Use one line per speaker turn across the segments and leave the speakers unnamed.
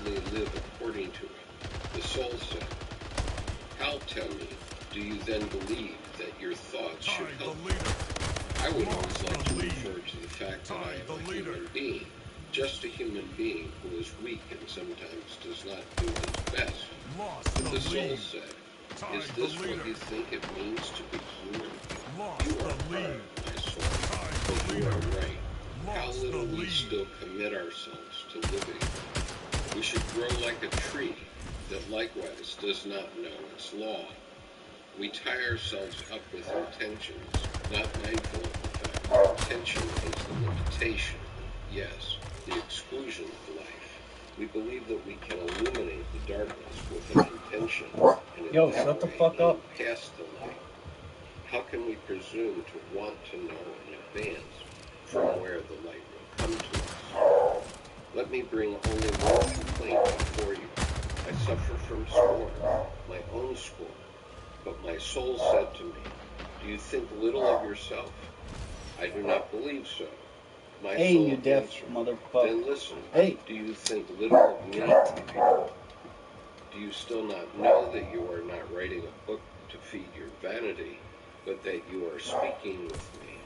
blindly live according to it. The soul said, "How, tell me, do you then believe that your thoughts should help you?" I would always like to refer to the fact that I am a human being, just a human being who is weak and sometimes does not do his best. But the soul said, "Is this what you think it means to be human? You are hard, my soul, but you are right. How little we still commit ourselves to living. We should grow like a tree that likewise does not know its law. We tie ourselves up with intentions, not mindful of the fact that intention is the limitation, yes, the exclusion of life. We believe that we can illuminate the darkness with an intention, and in that
shut the
way
fuck up.
aim past the light. How can we presume to want to know in advance from where the light will come to us? Let me bring only one complaint before you. I suffer from scorn, my own scorn. But my soul said to me, "Do you think little of yourself?" I do not believe so. My soul
you deaf
answered,
motherfucker.
"Then listen,
Hey.
do you think little of me? Do you still not know that you are not writing a book to feed your vanity, but that you are speaking with me?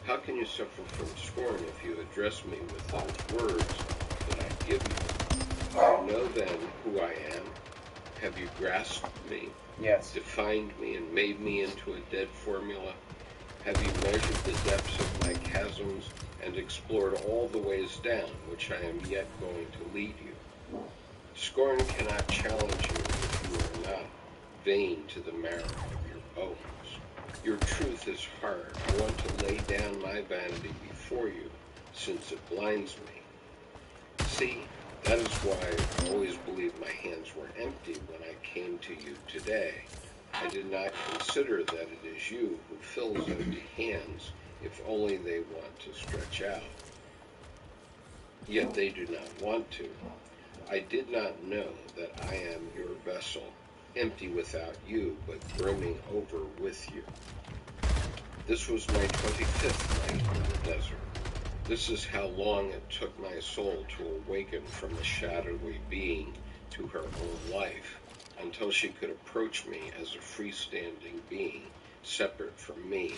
How can you suffer from scorn if you address me with those words that I give you? Do you know then who I am? Have you grasped me?
Yes.
Defined me and made me into a dead formula? Have you measured the depths of my chasms and explored all the ways down which I am yet going to lead you? Scorn cannot challenge you if you are not vain to the marrow of your bones. Your truth is hard. I want to lay down my vanity before you, since it blinds me. See, that is why I always believed my hands were empty when I came to you today. I did not consider that it is you who fills empty hands if only they want to stretch out. Yet they do not want to. I did not know that I am your vessel, empty without you, but brimming over with you. This was my 25th night in the desert. This is how long it took my soul to awaken from a shadowy being to her own life, until she could approach me as a freestanding being, separate from me.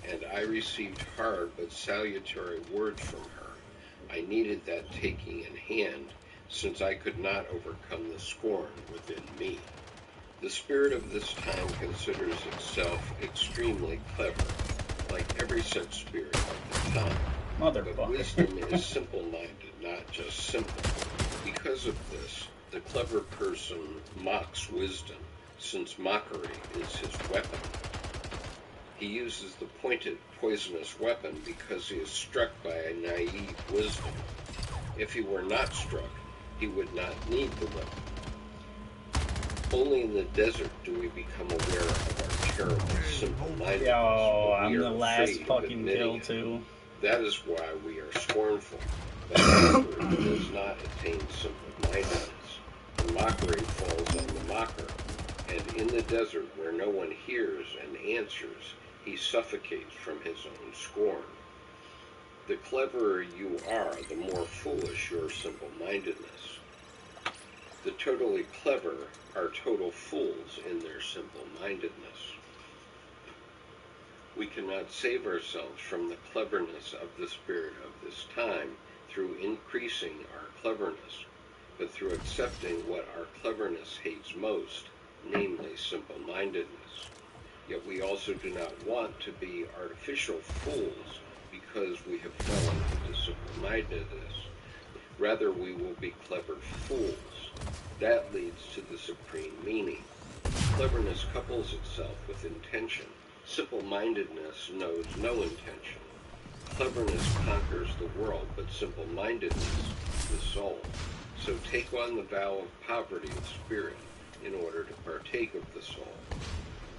And I received hard but salutary words from her. I needed that taking in hand, since I could not overcome the scorn within me. The spirit of this time considers itself extremely clever, like every such spirit of the time. But wisdom is simple-minded, not just simple. Because of this, the clever person mocks wisdom, since mockery is his weapon. He uses the pointed, poisonous weapon because he is struck by a naive wisdom. If he were not struck, he would not need the weapon. Only in the desert do we become aware of our terrible, simple-mindedness.
I'm the last fucking kill, too.
That is why we are scornful. But mockery does not attain simple-mindedness. The mockery falls on the mocker, and in the desert where no one hears and answers, he suffocates from his own scorn. The cleverer you are, the more foolish your simple-mindedness. The totally clever are total fools in their simple-mindedness. We cannot save ourselves from the cleverness of the spirit of this time through increasing our cleverness, but through accepting what our cleverness hates most, namely simple-mindedness. Yet we also do not want to be artificial fools because we have fallen into simple-mindedness. Rather, we will be clever fools. That leads to the supreme meaning. Cleverness couples itself with intention. Simple-mindedness knows no intention. Cleverness conquers the world, but simple-mindedness the soul. So take on the vow of poverty of spirit in order to partake of the soul.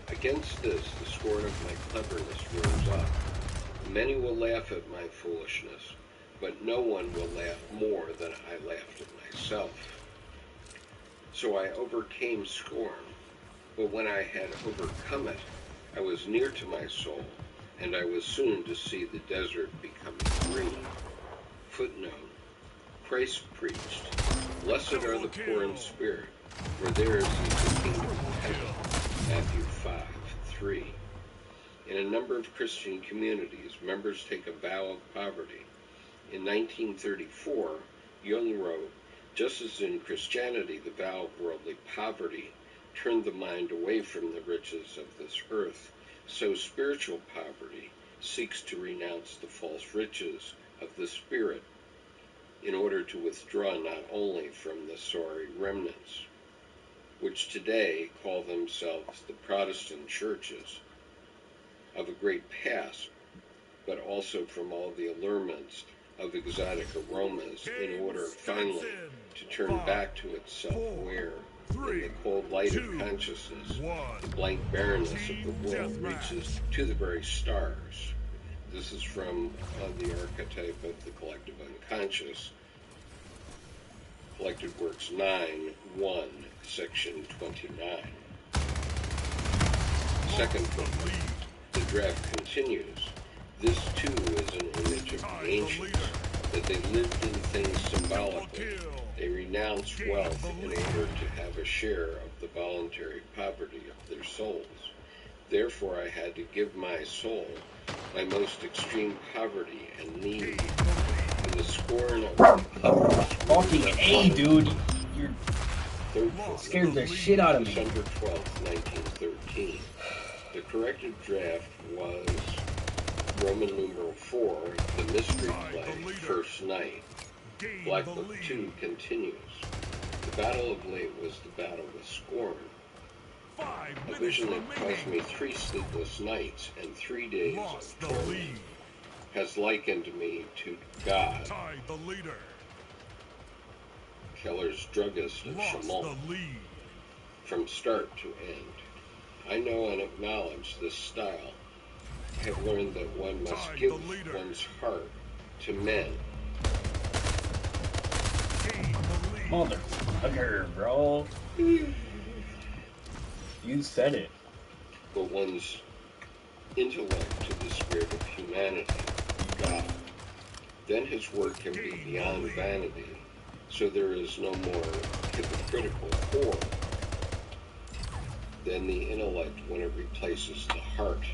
Against this, the scorn of my cleverness rose up. Many will laugh at my foolishness, but no one will laugh more than I laughed at myself. So I overcame scorn, but when I had overcome it, I was near to my soul, and I was soon to see the desert becoming green. Footnote: Christ preached, Blessed are the poor in spirit, for theirs is the kingdom of heaven. Matthew 5:3. In a number of Christian communities, members take a vow of poverty. In 1934, Jung wrote, "Just as in Christianity the vow of worldly poverty turned the mind away from the riches of this earth, so spiritual poverty seeks to renounce the false riches of the spirit in order to withdraw not only from the sorry remnants, which today call themselves the Protestant churches of a great past, but also from all the allurements of exotic aromas in order finally to turn back to its self-aware. In the cold light of consciousness, the blank barrenness of the world reaches to the very stars." This is from The Archetype of the Collective Unconscious, Collected Works 9:1, Section 29. Second book. The draft continues. This too is an image of the ancients, that they lived in things symbolically. They renounced wealth in order to have a share of the voluntary poverty of their souls. Therefore I had to give my soul, my most extreme poverty and need, and the scorn of my public.
Fucking A, dude! You're scared the shit out of me.
December 12th, 1913. The corrected draft was Roman numeral 4, the mystery play, First Night. Black Book 2 continues. The battle of late was the battle with scorn. A vision that caused me 3 sleepless nights and 3 days of torment has likened me to God. Keller's druggist of Chaumont. From start to end. I know and acknowledge this style. I have learned that one must give one's heart to men.
Motherfucker, bro. You said it.
But one's intellect to the spirit of humanity, God. Then his work can be beyond vanity, so there is no more hypocritical horror than the intellect when it replaces the heart.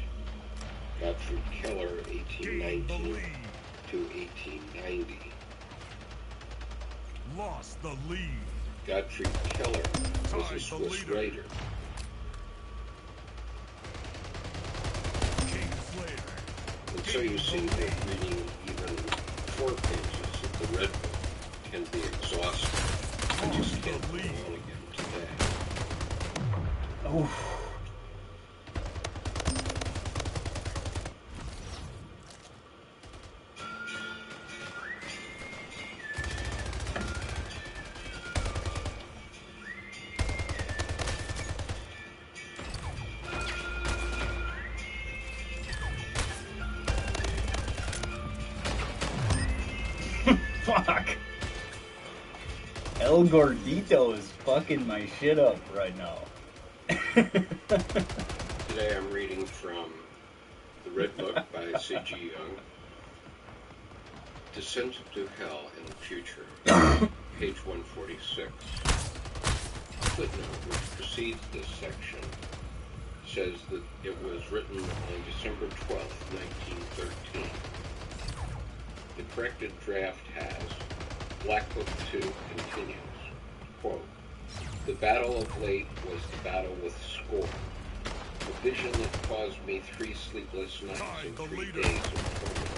Gottfried Keller, 1819 to 1890.
Lost the lead.
Gottfried Keller was a Swiss writer. And so you see that reading even 4 pages of the Red Book can be exhausting. I just can't go on again today.
Oh. Fuck. El Gordito is fucking my shit up right now.
Today I'm reading from The Red Book by C.G. Jung. Descent to Hell in the Future, page 146. A footnote which precedes this section says that it was written on December 12th, 1913. The corrected draft has, Black Book 2 continues, quote, "The battle of late was the battle with scorn. A vision that caused me 3 sleepless nights and 3 days of torment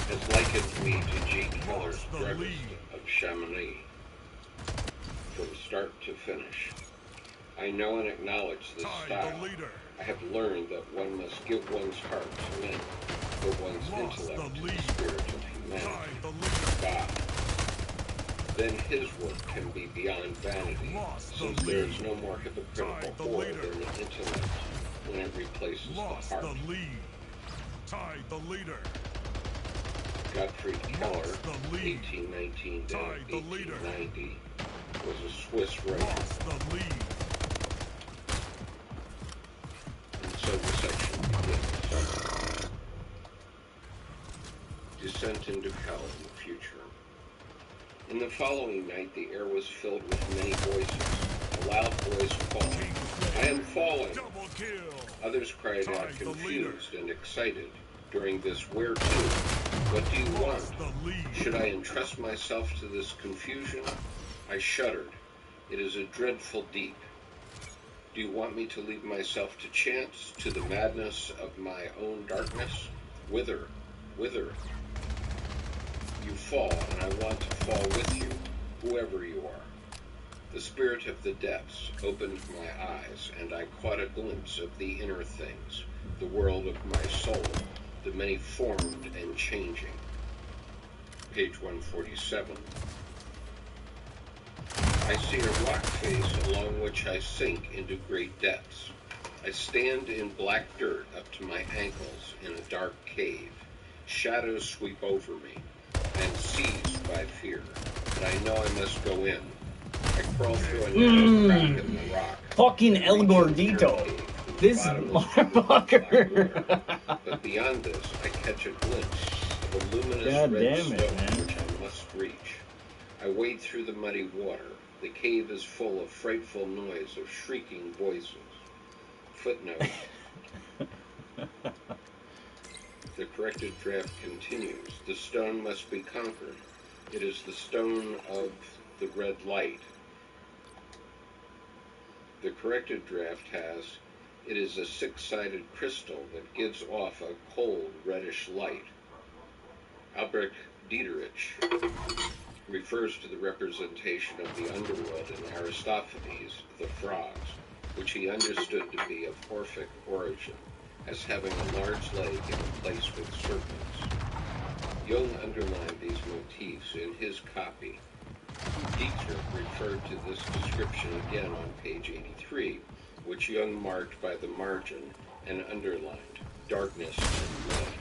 has likened me to G. Keller's druggist of Chamonix. From start to finish. I know and acknowledge this style. I have learned that one must give one's heart to men, but one's intellect to the spirit of humanity, God. Then his work can be beyond vanity, since there is no more hypocritical horror than the intellect when it replaces the heart." Gottfried Keller, 1819 to 1890, was a Swiss writer. And so the section begins. Descent into Hell in the Future. In the following night, the air was filled with many voices. A loud voice called, "I am falling!" Others cried out, confused and excited. During this "where to?" "What do you want?" Should I entrust myself to this confusion? I shuddered. It is a dreadful deep. Do you want me to leave myself to chance, to the madness of my own darkness? Whither? Whither? You fall, and I want to fall with you, whoever you are. The spirit of the depths opened my eyes, and I caught a glimpse of the inner things, the world of my soul, the many formed and changing. Page 147. I see a rock face along which I sink into great depths. I stand in black dirt up to my ankles in a dark cave. Shadows sweep over me. I am seized by fear, but I know I must go in. I crawl through a narrow crack in the rock.
Fucking El Gordito. This motherfucker.
But beyond this, I catch a glimpse of a luminous red stone which I must reach. I wade through the muddy water. The cave is full of frightful noise of shrieking voices. Footnote. The corrected draft continues. The stone must be conquered. It is the stone of the red light. The corrected draft has, it is a six-sided crystal that gives off a cold reddish light. Albrecht Dieterich refers to the representation of the underworld in Aristophanes, the frogs, which he understood to be of Orphic origin, as having a large leg in a place with serpents. Jung underlined these motifs in his copy. Dietrich referred to this description again on page 83, which Jung marked by the margin and underlined, darkness and mud.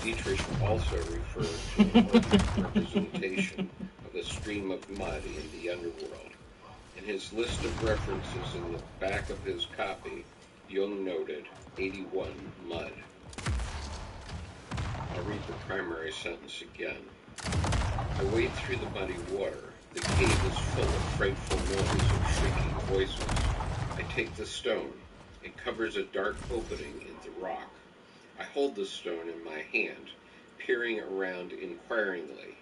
Dietrich also referred to an Orphic representation of a stream of mud in the underworld. In his list of references in the back of his copy, Jung noted 81 mud. I'll read the primary sentence again. I wade through the muddy water. The cave is full of frightful noise of shrieking voices. I take the stone. It covers a dark opening in the rock. I hold the stone in my hand, peering around inquiringly.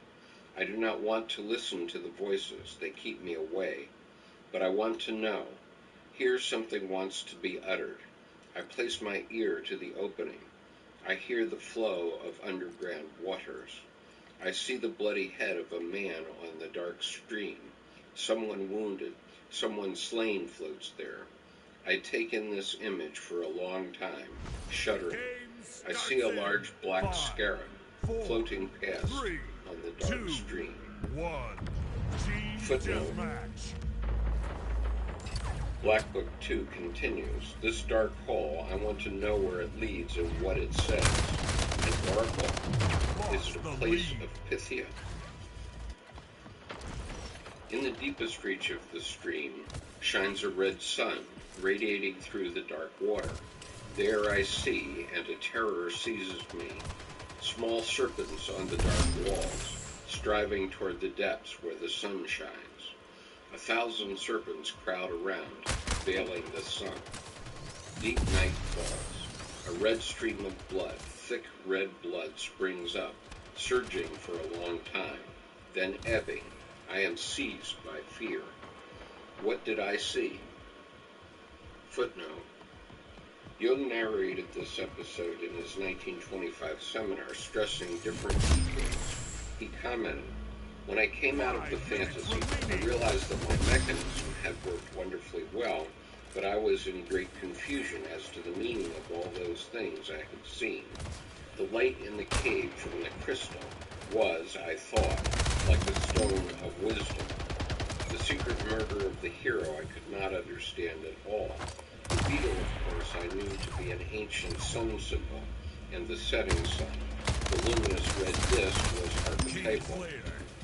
I do not want to listen to the voices. They keep me away. But I want to know. Here something wants to be uttered. I place my ear to the opening. I hear the flow of underground waters. I see the bloody head of a man on the dark stream. Someone wounded, someone slain floats there. I take in this image for a long time, shuddering. I see a large black scarab floating past on the dark stream. Footnote. Black Book 2 continues. This dark hole, I want to know where it leads and what it says. An oracle? Is it a place of Pythia? In the deepest reach of the stream shines a red sun, radiating through the dark water. There I see, and a terror seizes me, small serpents on the dark walls, striving toward the depths where the sun shines. 1,000 serpents crowd around, veiling the sun. Deep night falls. A red stream of blood, thick red blood, springs up, surging for a long time, then ebbing. I am seized by fear. What did I see? Footnote. Jung narrated this episode in his 1925 seminar, stressing different details. He commented, when I came out of the fantasy, I realized that my mechanism had worked wonderfully well, but I was in great confusion as to the meaning of all those things I had seen. The light in the cave from the crystal was, I thought, like the stone of wisdom. The secret murder of the hero I could not understand at all. The beetle, of course, I knew to be an ancient sun symbol, and the setting sun, the luminous red disk, was archetypal.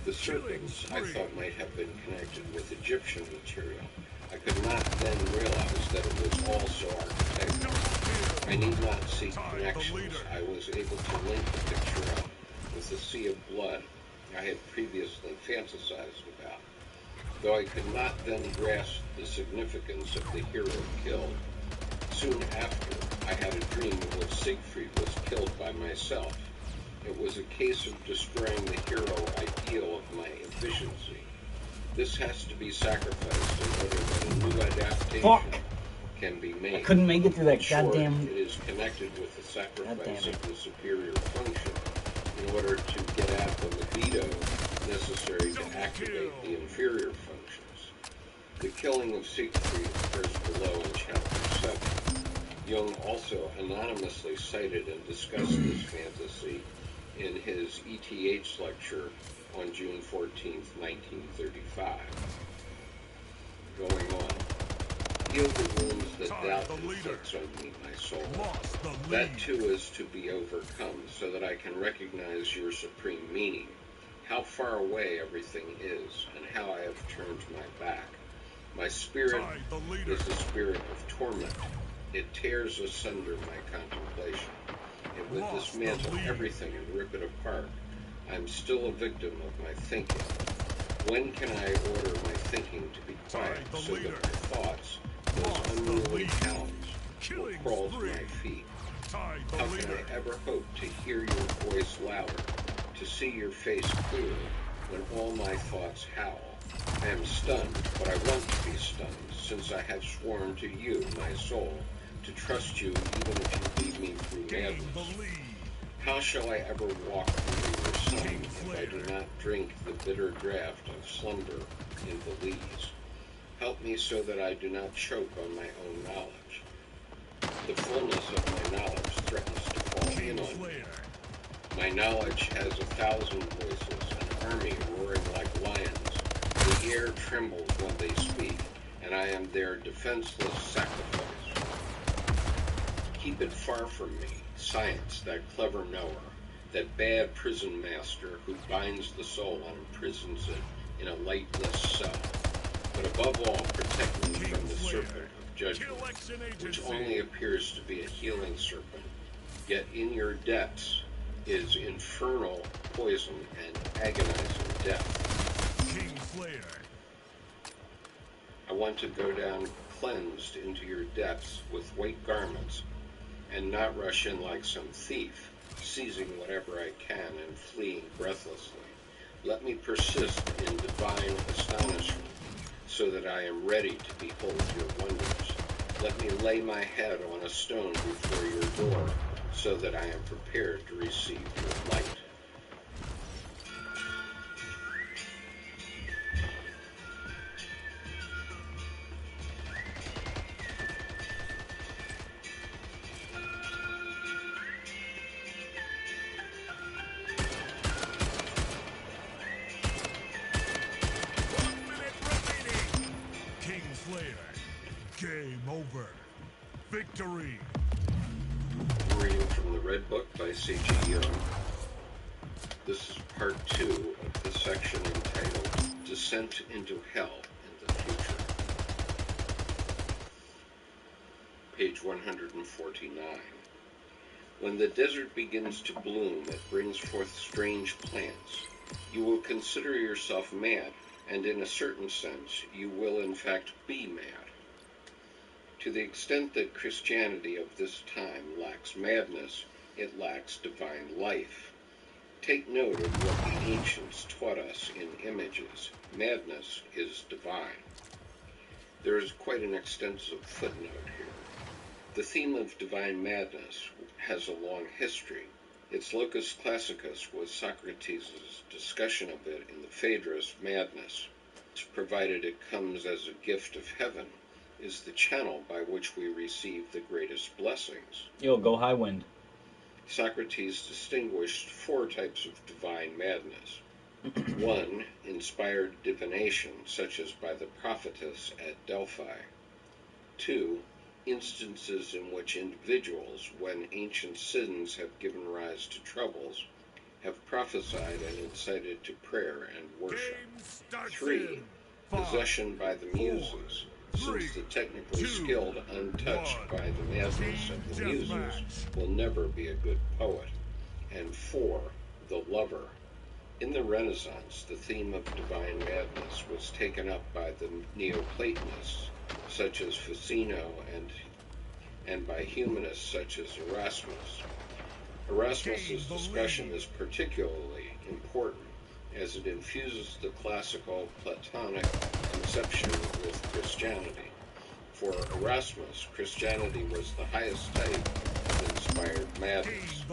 The serpents, I thought, might have been connected with Egyptian material. I could not then realize that it was also archetypal. I need not seek connections. I was able to link the picture up with the sea of blood, I had previously fantasized about. Though I could not then grasp the significance of the hero killed, soon after I had a dream in which Siegfried was killed by myself. It was a case of destroying the hero ideal of my efficiency. This has to be sacrificed in order that a new adaptation can be made.
I couldn't make it through that goddamn...
It is connected with the sacrifice of the superior function in order to get at the libido necessary to activate the inferior functions. The killing of Siegfried occurs below in Chapter 7. Jung also anonymously cited and discussed this fantasy in his ETH lecture on June 14, 1935. Going on. Heal the wounds that doubt inflicts on me, my soul. That too is to be overcome, so that I can recognize your supreme meaning, how far away everything is, and how I have turned my back. My spirit is a spirit of torment. It tears asunder my contemplation. It would dismantle everything and rip it apart. I am still a victim of my thinking. When can I order my thinking to be quiet so that my thoughts, those unruly hounds, will crawl to my feet? How can I ever hope to hear your voice louder, to see your face clearer, when all my thoughts howl? I am stunned, but I want to be stunned, since I have sworn to you, my soul, to trust you even if you lead me through madness. How shall I ever walk through your sun if I do not drink the bitter draught of slumber in Belize? Help me so that I do not choke on my own knowledge. The fullness of my knowledge threatens to fall in on me. My knowledge has 1,000 voices, an army roaring like lions. The air trembles when they speak, and I am their defenseless sacrifice. Keep it far from me, science, that clever knower, that bad prison master who binds the soul and imprisons it in a lightless cell. But above all, protect me from the serpent of judgment, which only appears to be a healing serpent, yet in your depths is infernal poison and agonizing death. I want to go down cleansed into your depths with white garments, and not rush in like some thief, seizing whatever I can and fleeing breathlessly. Let me persist in divine astonishment, so that I am ready to behold your wonders. Let me lay my head on a stone before your door, so that I am prepared to receive your light.
Game over. Victory.
Reading from the Red Book by C.G. Jung. This is part 2 of the section entitled Descent into Hell in the Future. Page 149. When the desert begins to bloom, it brings forth strange plants. You will consider yourself mad, and in a certain sense, you will in fact be mad. To the extent that Christianity of this time lacks madness, it lacks divine life. Take note of what the ancients taught us in images. Madness is divine. There is quite an extensive footnote here. The theme of divine madness has a long history. Its locus classicus was Socrates' discussion of it in the Phaedrus Madness. Provided it comes as a gift of heaven, is the channel by which we receive the greatest blessings.
Yo, go high wind.
Socrates distinguished 4 types of divine madness. 1, inspired divination, such as by the prophetess at Delphi. 2, instances in which individuals, when ancient sins have given rise to troubles, have prophesied and incited to prayer and worship. 3, possession by the muses, since the technically skilled, untouched by the madness of the muses, will never be a good poet. And 4, the lover. In the Renaissance, the theme of divine madness was taken up by the Neoplatonists, such as Ficino, and by humanists such as Erasmus. Erasmus's discussion is particularly important as it infuses the classical Platonic conception with Christianity. For Erasmus, Christianity was the highest type of inspired madness.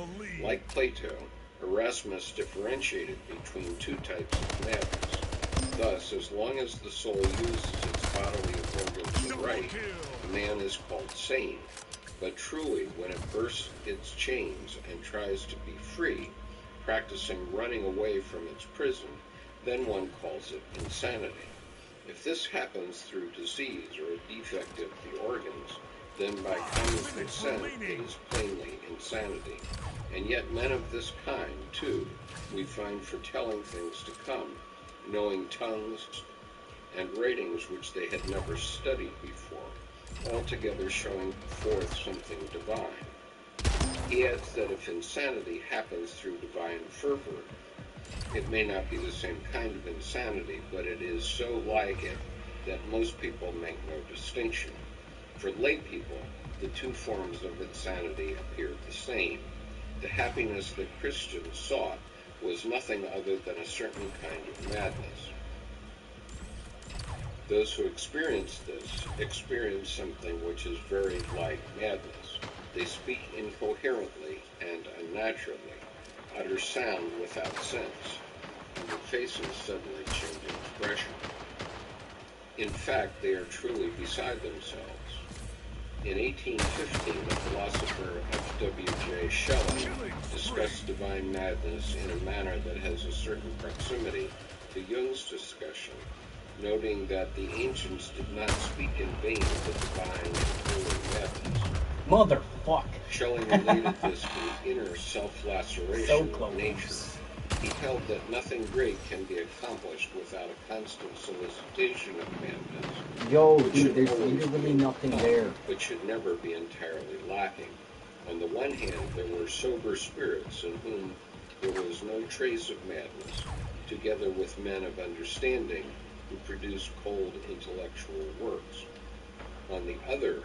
Like Plato, Erasmus differentiated between two types of madness. Thus, as long as the soul uses its bodily organs aright, a man is called sane. But truly, when it bursts its chains and tries to be free, practicing running away from its prison, then one calls it insanity. If this happens through disease or a defect of the organs, then by common consent it is plainly insanity. And yet men of this kind, too, we find foretelling things to come, knowing tongues and writings which they had never studied before, altogether showing forth something divine. He adds that if insanity happens through divine fervor, it may not be the same kind of insanity, but it is so like it that most people make no distinction. For lay people, the two forms of insanity appear the same. The happiness that Christians sought was nothing other than a certain kind of madness. Those who experience this experience something which is very like madness. They speak incoherently and unnaturally, utter sound without sense, and their faces suddenly change expression. In fact, they are truly beside themselves. In 1815, the philosopher F.W.J. Schelling discussed divine madness in a manner that has a certain proximity to Jung's discussion, noting that the ancients did not speak in vain of the divine and holy madness.
Motherfuck.
Schelling related this to the inner self-laceration of nature. He held that nothing great can be accomplished without a constant solicitation of madness.
Yo, dude, there's literally nothing there.
But should never be entirely lacking. On the one hand, there were sober spirits in whom there was no trace of madness, together with men of understanding who produced cold intellectual works. On the other,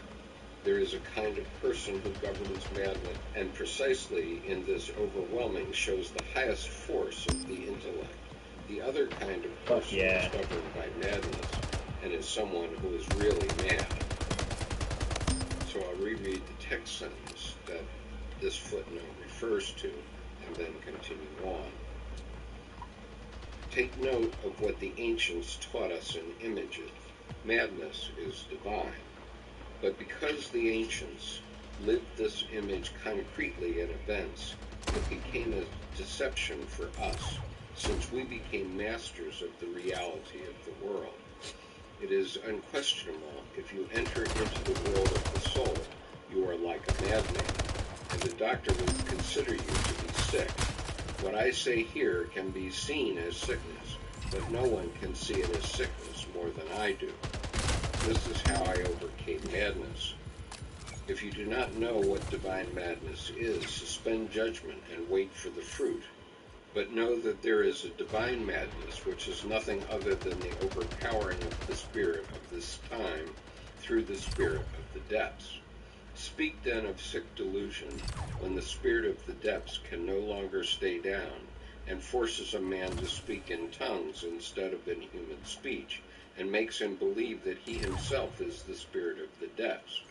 there is a kind of person who governs madness, and precisely in this overwhelming shows the highest force of the intellect. The other kind of person is governed by madness, and is someone who is really mad. So I'll reread the text sentence that this footnote refers to, and then continue on. Take note of what the ancients taught us in images. Madness is divine. But because the ancients lived this image concretely in events, it became a deception for us, since we became masters of the reality of the world. It is unquestionable, if you enter into the world of the soul, you are like a madman, and the doctor would consider you to be sick. What I say here can be seen as sickness, but no one can see it as sickness more than I do. This is how I overcame madness. If you do not know what divine madness is, suspend judgment and wait for the fruit. But know that there is a divine madness which is nothing other than the overpowering of the spirit of this time through the spirit of the depths. Speak then of sick delusion when the spirit of the depths can no longer stay down and forces a man to speak in tongues instead of in human speech, and makes him believe that he himself is the spirit of the depths.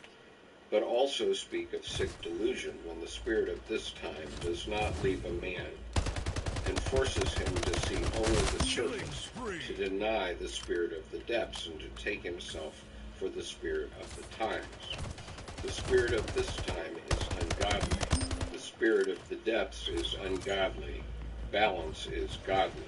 But also speak of sick delusion when the spirit of this time does not leave a man and forces him to see only the surface, to deny the spirit of the depths and to take himself for the spirit of the times. The spirit of this time is ungodly. The spirit of the depths is ungodly. Balance is godly.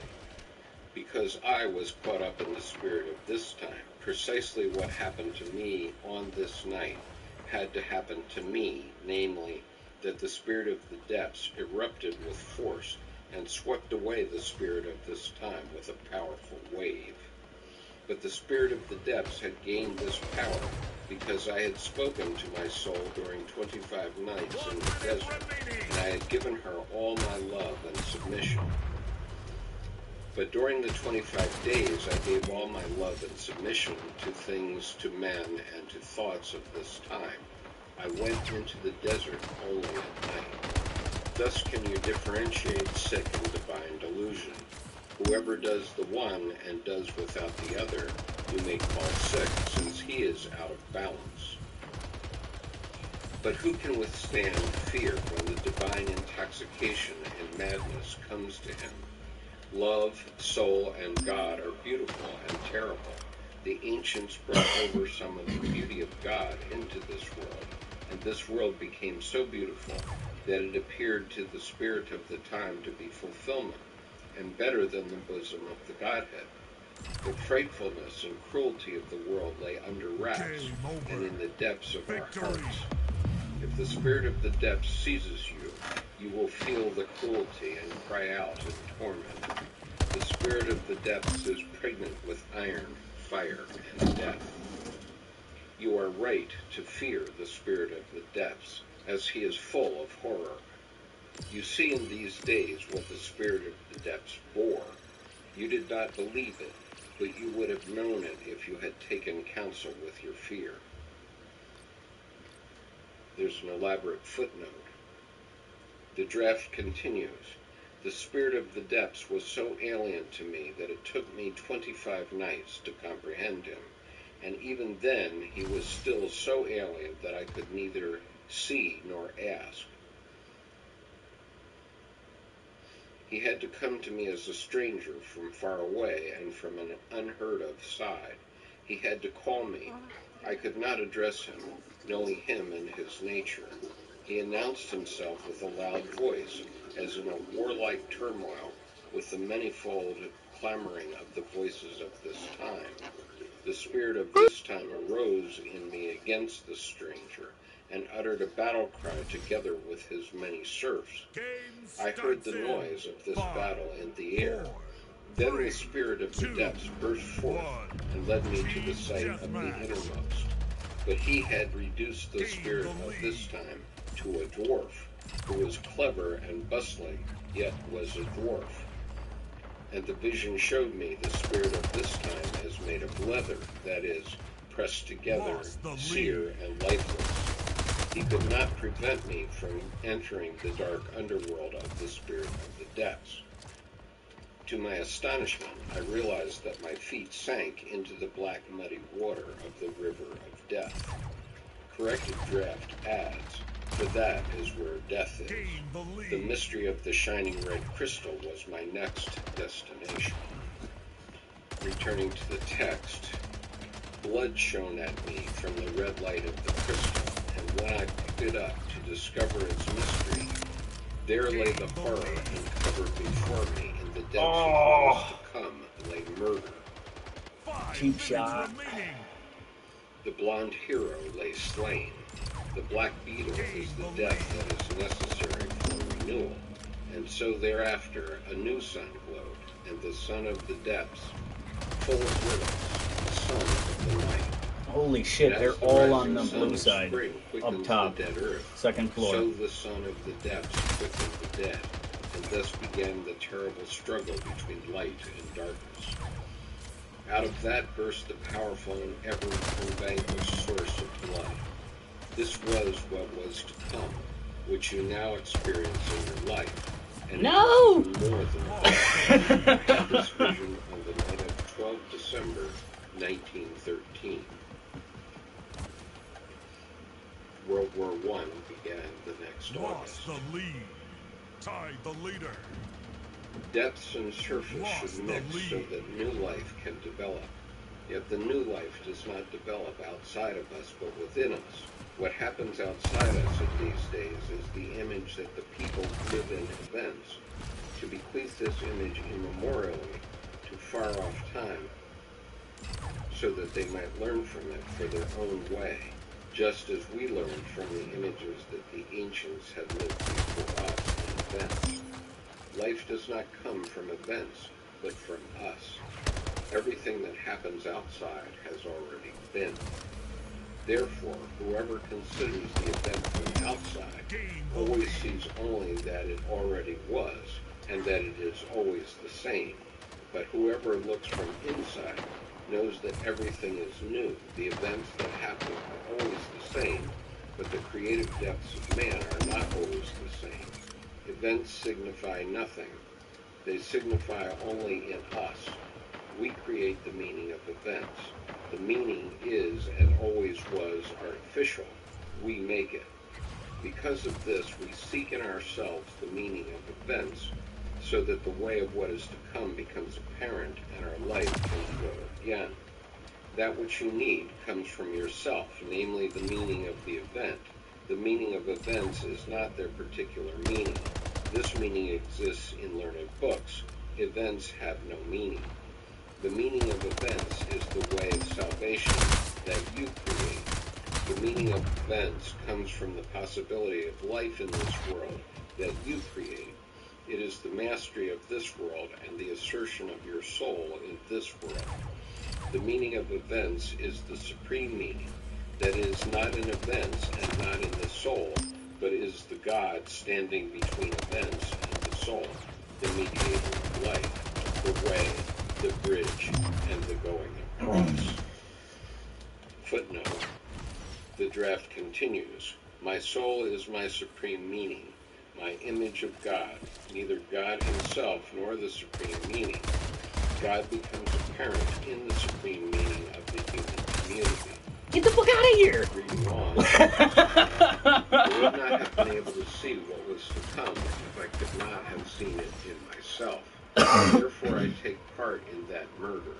Because I was caught up in the spirit of this time, precisely what happened to me on this night had to happen to me, namely, that the spirit of the depths erupted with force and swept away the spirit of this time with a powerful wave. But the spirit of the depths had gained this power because I had spoken to my soul during 25 nights in the desert, and I had given her all my love and submission. But during the 25 days I gave all my love and submission to things, to men, and to thoughts of this time. I went into the desert only at night. Thus can you differentiate sick and divine delusion. Whoever does the one and does without the other, you may call sick, since he is out of balance. But who can withstand fear when the divine intoxication and madness comes to him? Love, soul, and God are beautiful and terrible. The ancients brought over some of the beauty of God into this world, and this world became so beautiful that it appeared to the spirit of the time to be fulfillment, and better than the bosom of the Godhead. The frightfulness and cruelty of the world lay under wraps and in the depths of our hearts. If the spirit of the depths seizes you, you will feel the cruelty and cry out in torment. The spirit of the depths is pregnant with iron, fire, and death. You are right to fear the spirit of the depths, as he is full of horror. You see in these days what the spirit of the depths bore. You did not believe it, but you would have known it if you had taken counsel with your fear. There's an elaborate footnote. The draft continues. The spirit of the depths was so alien to me that it took me 25 nights to comprehend him, and even then he was still so alien that I could neither see nor ask. He had to come to me as a stranger from far away and from an unheard-of side. He had to call me. I could not address him, knowing him and his nature. He announced himself with a loud voice, as in a warlike turmoil, with the manifold clamoring of the voices of this time. The spirit of this time arose in me against the stranger, and uttered a battle cry together with his many serfs. I heard the noise of this battle in the air. Then the spirit of the depths burst forth, and led me to the sight of the innermost. But he had reduced the spirit of this time to a dwarf, who was clever and bustling, yet was a dwarf. And the vision showed me the spirit of this time as made of leather, that is, pressed together, sere, and lifeless. He could not prevent me from entering the dark underworld of the spirit of the depths. To my astonishment, I realized that my feet sank into the black muddy water of the river of death. Corrected draft adds, for that is where death is. The mystery of the shining red crystal was my next destination. Returning to the text, blood shone at me from the red light of the crystal, and when I picked it up to discover its mystery, there lay the horror, and covered before me in the depths of what was to come lay murder.
Cheap shot.
The blonde hero lay slain. The black beetle is the death that is necessary for renewal, and so thereafter a new sun glowed, and the sun of the depths, full of riddles, the sun of the night.
Holy shit, they're all on the blue side, up top,
the dead earth,
second floor.
So the sun of the depths quickened the dead, and thus began the terrible struggle between light and darkness. Out of that burst the powerful and ever-unvanquished source of blood. This was what was to come, which you now experience in your life, and
no!
more than that. This vision on the night of 12 December 1913. World War I began the next August.
Lost the lead. Tied the leader.
Depths and surface should mix so that new life can develop. Yet the new life does not develop outside of us, but within us. What happens outside us in these days is the image that the people live in events. To bequeath this image immemorially to far-off time, so that they might learn from it for their own way, just as we learned from the images that the ancients had lived before us in events. Life does not come from events, but from us. Everything that happens outside has already been. Therefore, whoever considers the event from outside always sees only that it already was, and that it is always the same. But whoever looks from inside knows that everything is new. The events that happen are always the same, but the creative depths of man are not always the same. Events signify nothing. They signify only in us. We create the meaning of events. The meaning is, and always was, artificial. We make it. Because of this, we seek in ourselves the meaning of events, so that the way of what is to come becomes apparent and our life can grow again. That which you need comes from yourself, namely the meaning of the event. The meaning of events is not their particular meaning. This meaning exists in learned books. Events have no meaning. The meaning of events is the way of salvation that you create. The meaning of events comes from the possibility of life in this world that you create. It is the mastery of this world and the assertion of your soul in this world. The meaning of events is the supreme meaning, that is not in events and not in the soul, but is the God standing between events and the soul, the mediator of life, the way, the bridge, and the going across. Footnote. The draft continues. My soul is my supreme meaning, my image of God, neither God himself nor the supreme meaning. God becomes apparent in the supreme meaning of the human community.
Get the fuck out of here!
Reading on, I would not have been able to see what was to come if I could not have seen it in myself. Therefore I take part in that murder.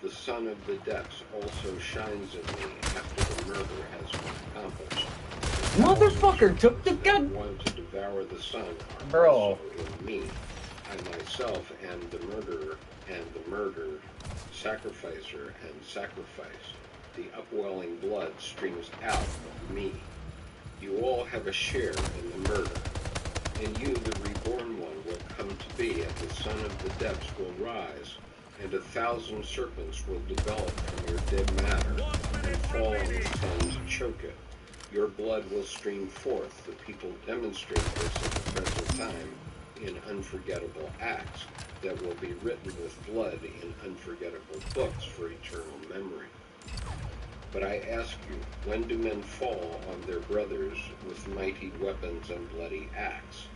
The sun of the depths also shines in me after the murder has been accomplished.
Motherfucker took the gun.
Want to devour the sun are
Bro.
also in me. I myself am the murderer and the murdered, sacrificer and sacrifice. The upwelling blood streams out of me. You all have a share in the murder. And you, the reborn one, will come to be, and the sun of the depths will rise, and 1,000 serpents will develop from your dead matter and fall on the sun to choke it. Your blood will stream forth. The people demonstrate this at the present time in unforgettable acts that will be written with blood in unforgettable books for eternal memory. But I ask you, when do men fall on their brothers with mighty weapons and bloody acts?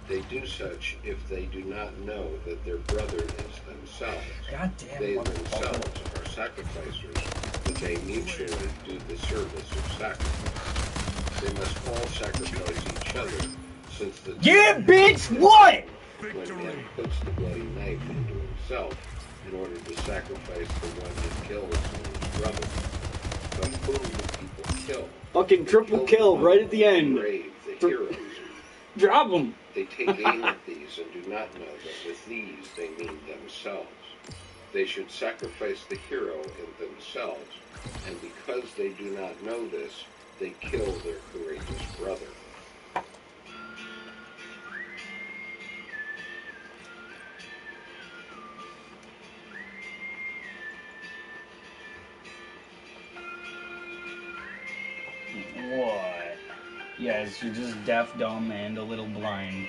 They do such if they do not know that their brother is themselves.
Goddamn
They
motherfucker.
themselves are sacrificers, but they mutually do the service of sacrifice. They must all sacrifice each other, since the
Yeah, bitch, what?
when man puts the bloody knife into himself in order to sacrifice the one that kills his brother. But whom do people kill?
Fucking triple kill right at the end.
Brave, the heroes.
Drop him.
They take aim at these and do not know that with these they mean themselves. They should sacrifice the hero in themselves, and because they do not know this, they kill their courageous brother.
What? Yes, you're just deaf, dumb, and a little blind.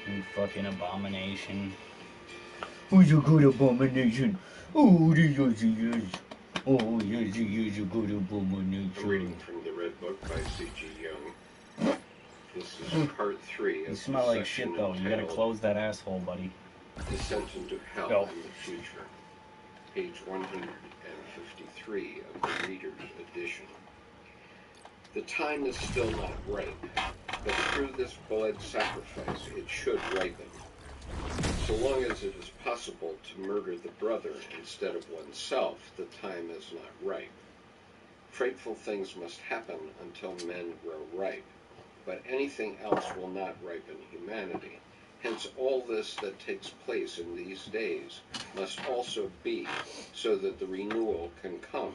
You fucking abomination. Who's a good abomination? Oh, yes. Oh, yes, he is a good abomination.
I'm reading from the Red Book by C.G. Jung. This is part 3 of
You smell
the
like shit,
section
though. You gotta
entitled
close that asshole, buddy.
Descent into Hell
Go.
in the Future, page 153 of the Reader's Edition. The time is still not ripe, but through this blood sacrifice it should ripen. So long as it is possible to murder the brother instead of oneself, the time is not ripe. Frightful things must happen until men grow ripe, but anything else will not ripen humanity. Hence all this that takes place in these days must also be, so that the renewal can come,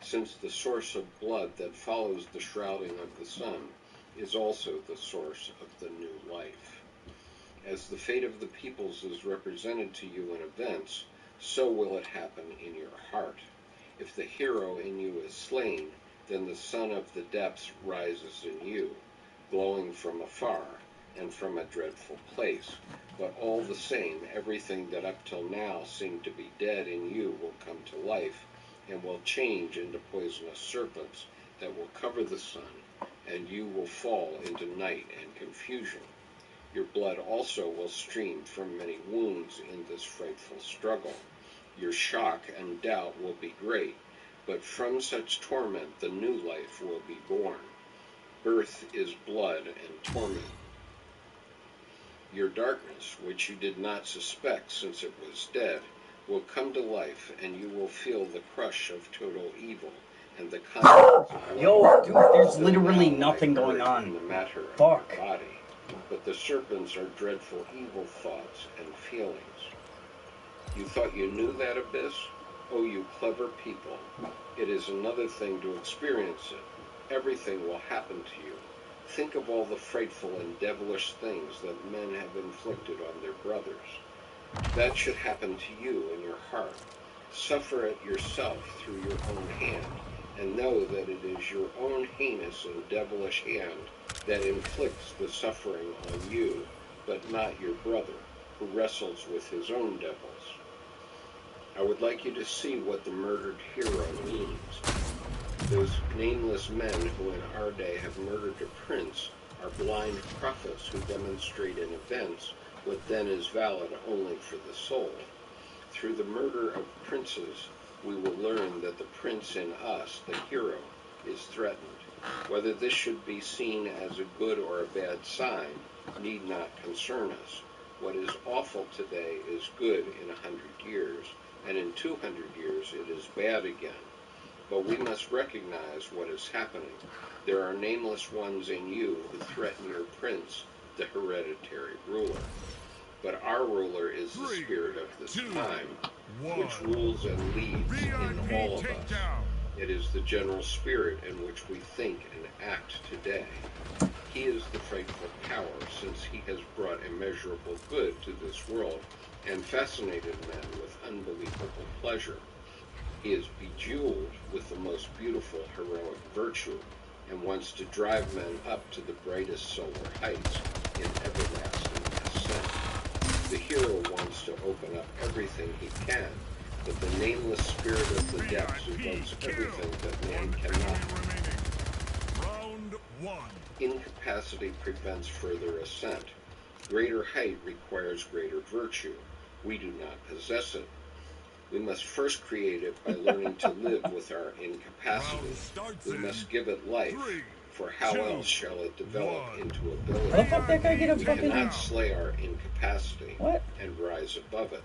since the source of blood that follows the shrouding of the sun is also the source of the new life. As the fate of the peoples is represented to you in events, so will it happen in your heart. If the hero in you is slain, then the sun of the depths rises in you, glowing from afar, and from a dreadful place. But all the same, everything that up till now seemed to be dead in you will come to life, and will change into poisonous serpents that will cover the sun, and you will fall into night and confusion. Your blood also will stream from many wounds in this frightful struggle. Your shock and doubt will be great, but from such torment the new life will be born. Birth is blood and torment. Your darkness, which you did not suspect since it was dead, will come to life, and you will feel the crush of total evil and the consequence of life.
Yo, dude, there's
Still
literally
now
nothing
lie
going
buried
on.
in the matter of
Fuck.
your body, but the serpents are dreadful evil thoughts and feelings. You thought you knew that abyss? Oh, you clever people. It is another thing to experience it. Everything will happen to you. Think of all the frightful and devilish things that men have inflicted on their brothers. That should happen to you in your heart. Suffer it yourself through your own hand, and know that it is your own heinous and devilish hand that inflicts the suffering on you, but not your brother, who wrestles with his own devils. I would like you to see what the murdered hero means. Those nameless men who in our day have murdered a prince are blind prophets who demonstrate in events what then is valid only for the soul. Through the murder of princes, we will learn that the prince in us, the hero, is threatened. Whether this should be seen as a good or a bad sign need not concern us. What is awful today is good in 100 years, and in 200 years it is bad again. But we must recognize what is happening. There are nameless ones in you who threaten your prince, the hereditary ruler. But our ruler is the spirit of this time, which rules and leads in all of us. It is the general spirit in which we think and act today. He is the frightful power, since he has brought immeasurable good to this world and fascinated men with unbelievable pleasure. He is bejeweled with the most beautiful heroic virtue, and wants to drive men up to the brightest solar heights in everlasting ascent. The hero wants to open up everything he can, but the nameless spirit of the depths evokes everything that man cannot.
Round one.
Incapacity prevents further ascent. Greater height requires greater virtue. We do not possess it. We must first create it by learning to live with our incapacity. We must give it life, for how else shall it develop into ability?
How the fuck that guy get a
We
fucking...
cannot slay our incapacity
What?
and rise above it.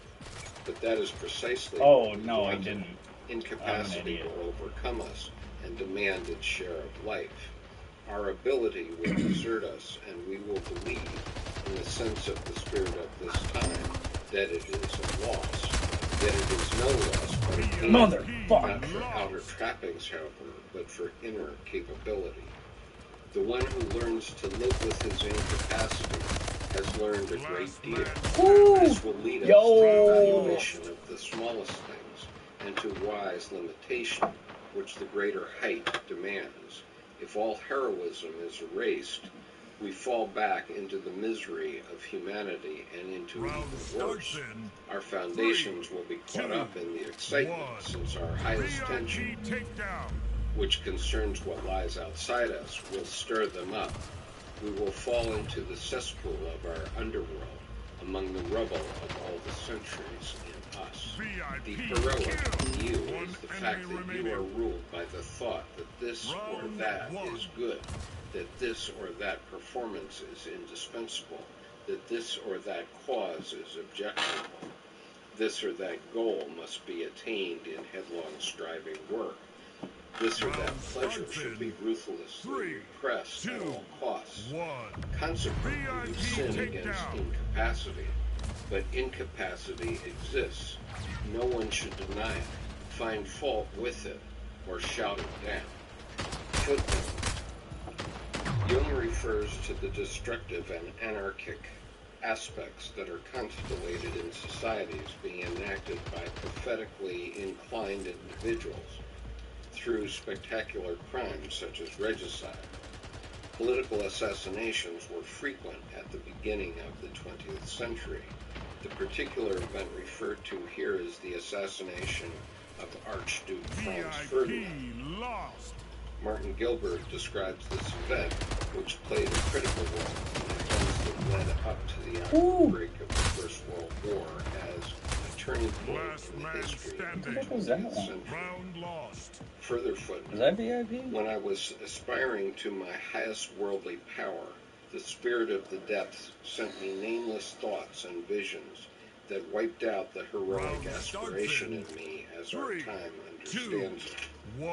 But that is precisely
Oh,
what we
no, I
wanted.
didn't.
Incapacity will overcome us and demand its share of life. Our ability will desert us, and we will believe, in the sense of the spirit of this time, that it is a loss, that it is no loss, but a gain,
Motherfucker.
not for outer trappings, however, but for inner capability. The one who learns to live with his incapacity has learned a great deal. This will lead us to evaluation of the smallest things and to wise limitation, which the greater height demands. If all heroism is erased, we fall back into the misery of humanity and into even worse. Our foundations will be caught up in the excitement, since our highest tension, which concerns what lies outside us, will stir them up. We will fall into the cesspool of our underworld, among the rubble of all the centuries in us. The heroic in you is the fact that you are ruled by the thought that this or that is good, that this or that performance is indispensable, that this or that cause is objectionable. This or that goal must be attained in headlong striving work. This or that pleasure should be ruthlessly repressed at all costs. Consequently, you sin against incapacity. But incapacity exists. No one should deny it, find fault with it, or shout it down. Footnote. Jung refers to the destructive and anarchic aspects that are constellated in societies being enacted by prophetically inclined individuals through spectacular crimes such as regicide. Political assassinations were frequent at the beginning of the 20th century. The particular event referred to here is the assassination of Archduke Franz Ferdinand.
Lost.
Martin Gilbert describes this event, which played a critical role in the events that led up to the outbreak of the First World War, as a turning point
Last
in the
man
history of the
standing.
20th century.
Round lost.
Further
Is
footnote:
that VIP?
when I was aspiring to my highest worldly power, the spirit of the depths sent me nameless thoughts and visions that wiped out the heroic
Round
aspiration
starts
in me as
3,
our time
2,
understands it.
1.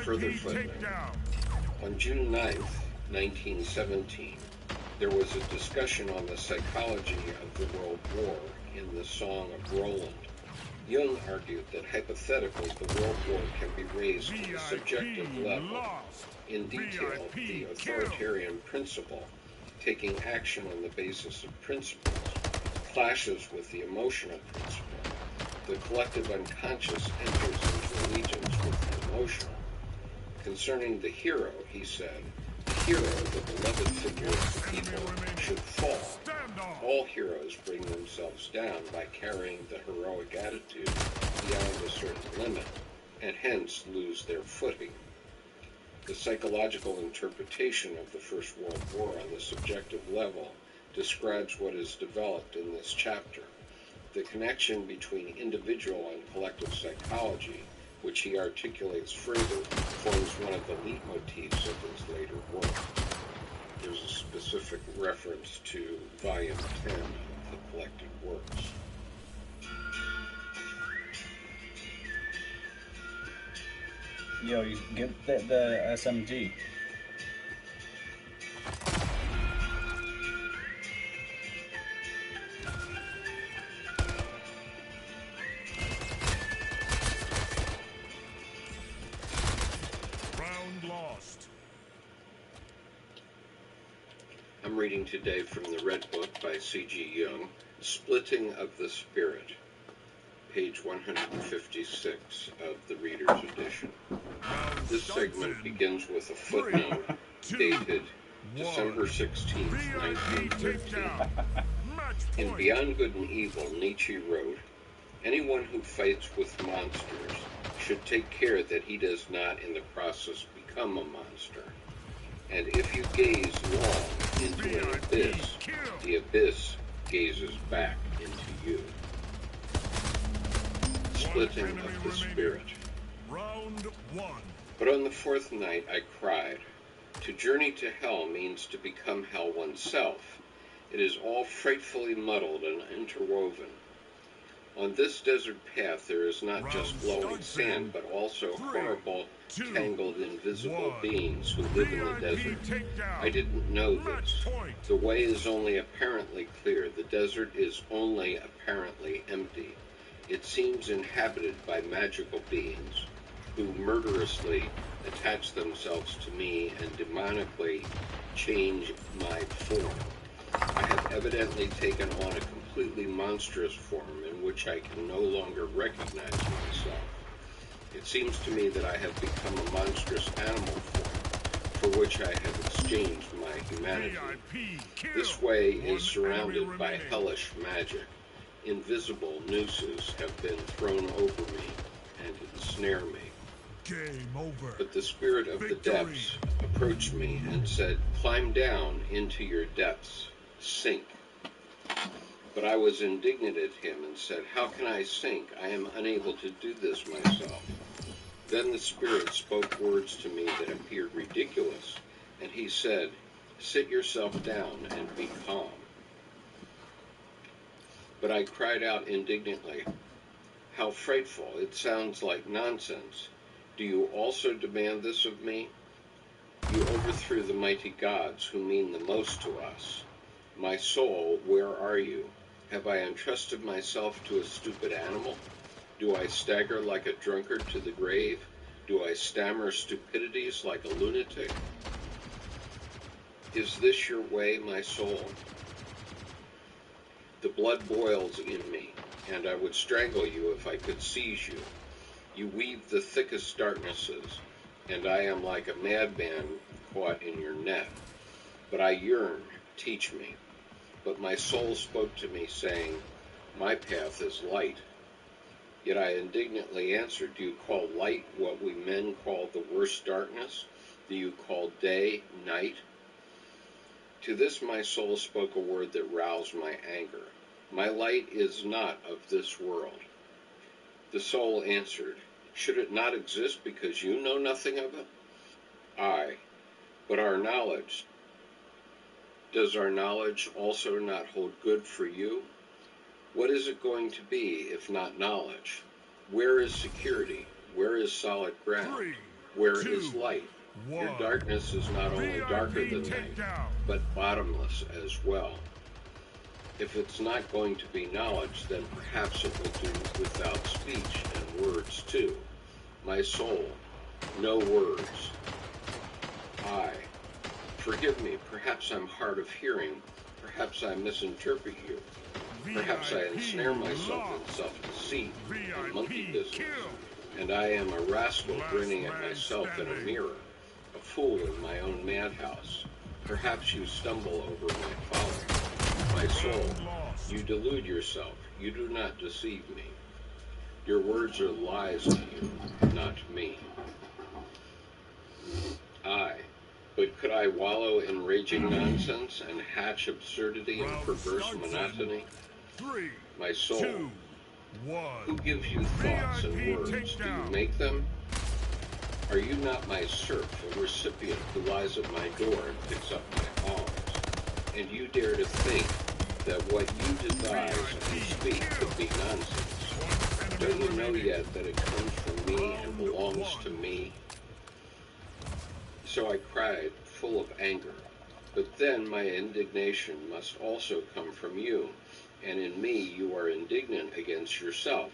Further
VIP
footnote:
takedown.
on June 9th, 1917, there was a discussion on the psychology of the World War in the Song of Roland. Jung argued that hypothetically the World War can be raised to the subjective level.
Lost.
In detail, the authoritarian principle, taking action on the basis of principles, clashes with the emotional principle. The collective unconscious enters into allegiance with the emotional. Concerning the hero, he said, the hero, the beloved figure of the people, should fall. All heroes bring themselves down by carrying the heroic attitude beyond a certain limit, and hence lose their footing. The psychological interpretation of the First World War on the subjective level describes what is developed in this chapter. The connection between individual and collective psychology, which he articulates further, forms one of the leitmotifs of his later work. There's a specific reference to Volume 10 of the Collected Works.
Yo, you get the SMG.
Round lost.
I'm reading today from the Red Book by C.G. Jung, Splitting of the Spirit, page 156 of the Reader's Edition. This segment begins with a footnote dated December 16, 1913. In Beyond Good and Evil, Nietzsche wrote, "Anyone who fights with monsters should take care that he does not in the process become a monster. And if you gaze long into an abyss, the abyss gazes back into you." Splitting of the Spirit.
Round 1.
But on the fourth night I cried, "To journey to hell means to become hell oneself. It is all frightfully muddled and interwoven. On this desert path there is not just glowing sand, but also horrible, tangled, invisible beings who live in the desert. I didn't know this. The way is only apparently clear. The desert is only apparently empty. It seems inhabited by magical beings who murderously attach themselves to me and demonically change my form. I have evidently taken on a completely monstrous form in which I can no longer recognize myself. It seems to me that I have become a monstrous animal form, for which I have exchanged my humanity. This way is surrounded by hellish magic. Invisible nooses have been thrown over me and ensnare me.
Game over.
But the spirit of the depths approached me and said, "Climb down into your depths. Sink." But I was indignant at him and said, "How can I sink? I am unable to do this myself." Then the Spirit spoke words to me that appeared ridiculous, and he said, "Sit yourself down and be calm." But I cried out indignantly, "How frightful! It sounds like nonsense. Do you also demand this of me? You overthrew the mighty gods who mean the most to us. My soul, where are you? Have I entrusted myself to a stupid animal? Do I stagger like a drunkard to the grave? Do I stammer stupidities like a lunatic? Is this your way, my soul? The blood boils in me, and I would strangle you if I could seize you. You weave the thickest darknesses, and I am like a madman caught in your net. But I yearned, teach me. But my soul spoke to me, saying, my path is light. Yet I indignantly answered, do you call light what we men call the worst darkness? Do you call day night? To this my soul spoke a word that roused my anger. My light is not of this world. The soul answered, should it not exist because you know nothing of it? Aye, but our knowledge, does our knowledge also not hold good for you? What is it going to be if not knowledge? Where is security? Where is solid ground?
3,
Where
2,
is light?
1.
Your darkness is not only darker than
VIP
night,
takedown.
but bottomless as well. If it's not going to be knowledge, then perhaps it will do without speech and words too. My soul, no words. I, forgive me, perhaps I'm hard of hearing, perhaps I misinterpret you. Perhaps I ensnare myself in self-deceit and monkey
VIP
business,
kill.
and I am a rascal
Last
grinning at
man
myself in a
standing.
mirror, a fool in my own madhouse. Perhaps you stumble over my folly. My soul,
Round lost.
you delude yourself, you do not deceive me. Your words are lies to you, not to me. Aye, but could I wallow in raging nonsense and hatch absurdity and
Round
perverse
starts in
monotony?
3,
My soul,
2, 1.
who gives you thoughts and
VIP
words? Do you
takedown.
make them? Are you not my serf, a recipient who lies at my door and picks up my alms? And you dare to think that what you devise and speak could be nonsense? Don't you know yet that it comes from me and belongs to me? So I cried, full of anger. But then my indignation must also come from you, and in me you are indignant against yourself.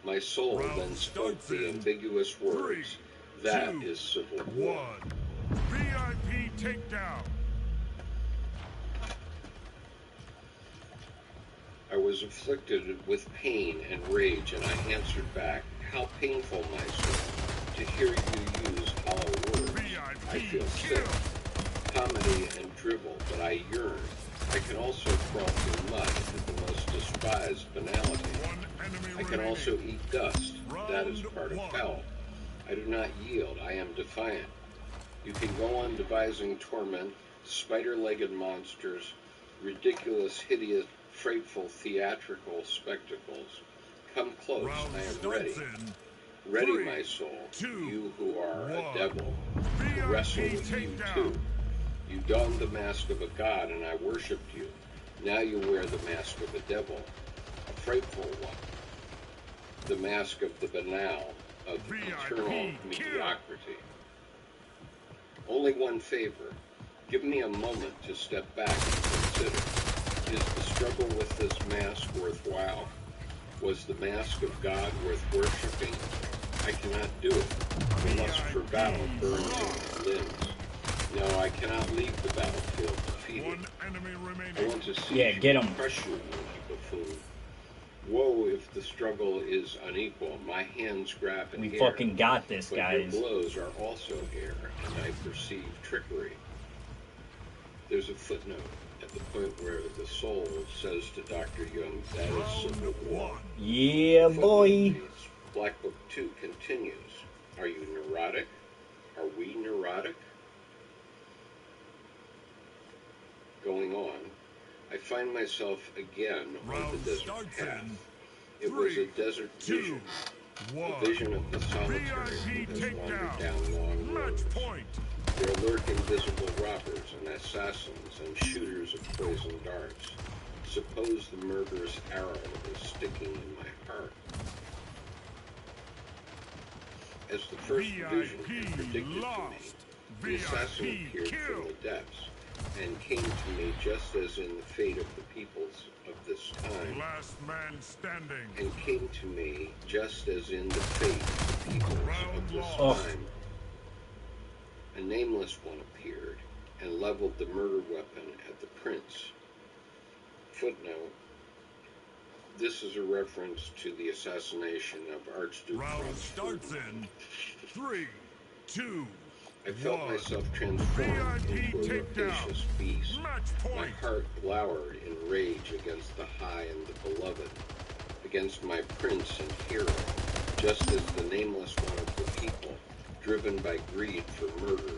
My soul then spoke the ambiguous words, that is civil war.
1. VIP takedown.
I was afflicted with pain and rage, and I answered back, how painful, my soul, to hear you use hollow words. I feel sick, comedy and drivel, but I yearn. I can also crawl through mud with the most despised banality. I can also eat dust. That is part of hell. I do not yield. I am defiant. You can go on devising torment, spider-legged monsters, ridiculous, hideous, frightful theatrical spectacles. Come close. I am ready. Ready, my soul, you who are a devil, to wrestle with you too. You donned the mask of a god, and I worshipped you. Now you wear the mask of a devil, a frightful one. The mask of the banal, of eternal mediocrity. Only one favor. Give me a moment to step back and consider. Is the struggle with this mask worthwhile? Was the mask of God worth worshipping? I cannot do it. The lust for battle burns in my limbs. No, I cannot leave the battlefield defeated. I want to see you crush you, monkey buffoon. Woe if the struggle is unequal. My hands grab at air.
We fucking got this,
but
guys.
Your blows are also air, and I perceive trickery. There's a footnote at the point where the soul says to Dr. Young, that is civil war.
Yeah, boy.
Black Book 2 continues. Are you neurotic? Are we neurotic? Going on, I find myself again on the desert path. It was a desert vision, a vision of the solitary who has wandered down long roads. There lurk invisible robbers and assassins and shooters of poisoned darts. Suppose the murderous arrow is sticking in my heart. As the first vision had predicted to me, the assassin appeared from the depths, and came to me just as in the fate of the peoples of this time.
Last man standing.
And came to me just as in the fate of the peoples of this time. A nameless one appeared, and leveled the murder weapon at the prince. Footnote. This is a reference to the assassination of Archduke
Round
Franz
starts
Ferdinand.
in 3, 2,
I felt myself transformed into a
VIP takedown.
rapacious beast.
Match
My
point.
heart glowered in rage against the high and the beloved, against my prince and hero, just as the nameless one of the people, driven by greed for murder,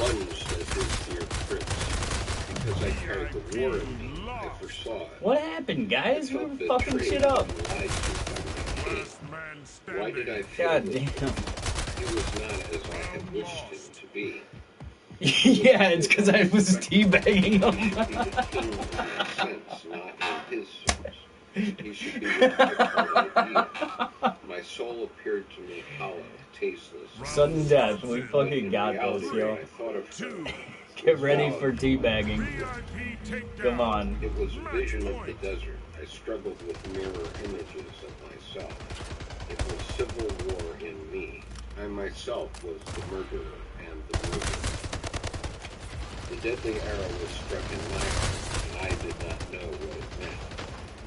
lunged at his dear prince. Because I carried the war in me, I foresaw it.
What happened, guys?
I
We were
felt
fucking
betrayed
shit up.
and lied to by my king.
Last man
Why
standing.
did I feel
God
that
damn.
he was not as I had wished him to be?
Yeah, it's because I was teabagging
He
him.
should be the king in my sense, not in his sense. He should be what I call ideal. My soul appeared to me hollow, tasteless.
Sudden death. We
When
fucking
in
got
reality,
this, yo.
when I thought of her,
Get ready for
valid.
teabagging.
VIP takedown.
Come on.
It was a vision of the desert. I struggled with mirror images of myself. It was civil war in me. I myself was the murderer and the murderer. The deadly arrow was struck in my heart, and I did not know what it meant.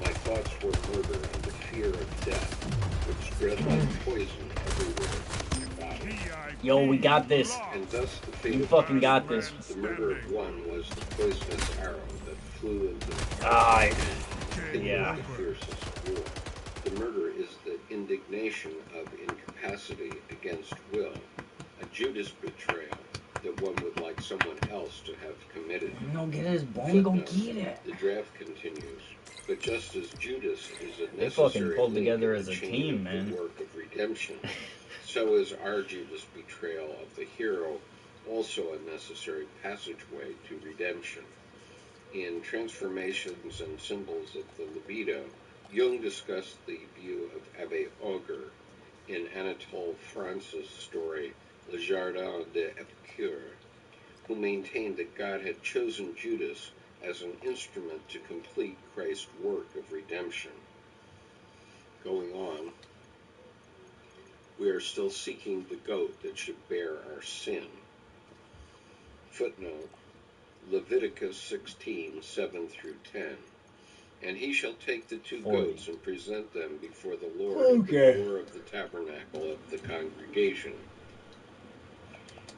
My thoughts were murder and the fear of death, which spread like poison everywhere in my body.
Yo, we got this.
And thus the fate
You
of
fucking
one,
got this.
the murder of one was the poisonous arrow that flew into the
Ah,
yeah.
yeah.
The fiercest war. The murder is the indignation of incapacity against will, a Judas betrayal that one would like someone else to have committed.
No, get his bone, go
Footnote,
get it.
the draft continues. But just as Judas is a
They fucking
necessary
pulled
link
together
in
as
the
a
chain
team,
of
man.
the work of redemption, so is our Judas betrayal of the hero also a necessary passageway to redemption. In Transformations and Symbols of the Libido, Jung discussed the view of Abbe Auger in Anatole France's story Le Jardin des Epicures, who maintained that God had chosen Judas as an instrument to complete Christ's work of redemption. Going on, we are still seeking the goat that should bear our sin. Footnote, Leviticus 16, 7 through 10. And he shall take the two
40.
goats and present them before the Lord at the door of the tabernacle of the congregation.